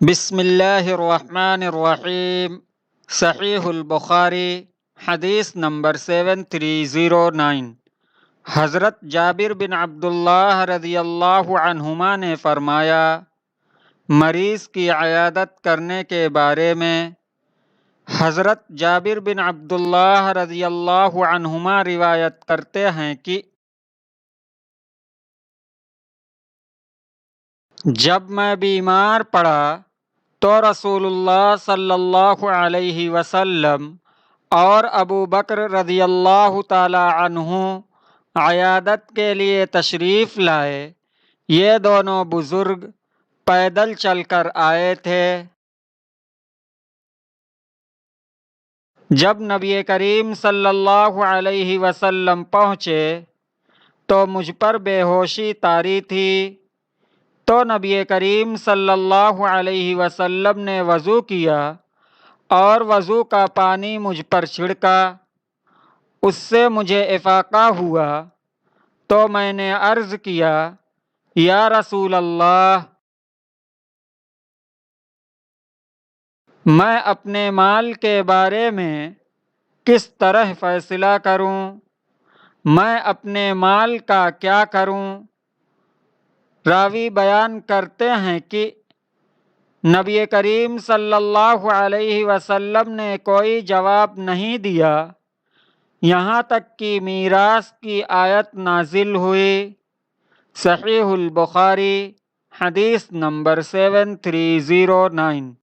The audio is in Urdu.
بسم اللہ الرحمن الرحیم۔ صحیح البخاری حدیث نمبر 7309۔ حضرت جابر بن عبداللہ رضی اللہ عنہما نے فرمایا، مریض کی عیادت کرنے کے بارے میں حضرت جابر بن عبداللہ رضی اللہ عنہما روایت کرتے ہیں کہ جب میں بیمار پڑا تو رسول اللہ صلی اللہ علیہ وسلم اور ابو بکر رضی اللہ تعالی عنہ عیادت کے لیے تشریف لائے۔ یہ دونوں بزرگ پیدل چل کر آئے تھے۔ جب نبی کریم صلی اللہ علیہ وسلم پہنچے تو مجھ پر بے ہوشی طاری تھی، تو نبی کریم صلی اللہ علیہ وسلم نے وضو کیا اور وضو کا پانی مجھ پر چھڑکا۔ اس سے مجھے افاقہ ہوا تو میں نے عرض کیا، یا رسول اللہ، میں اپنے مال کے بارے میں کس طرح فیصلہ کروں؟ میں اپنے مال کا کیا کروں؟ راوی بیان کرتے ہیں کہ نبی کریم صلی اللہ علیہ وسلم نے کوئی جواب نہیں دیا یہاں تک کہ میراث کی آیت نازل ہوئی۔ صحیح البخاری حدیث نمبر 7309۔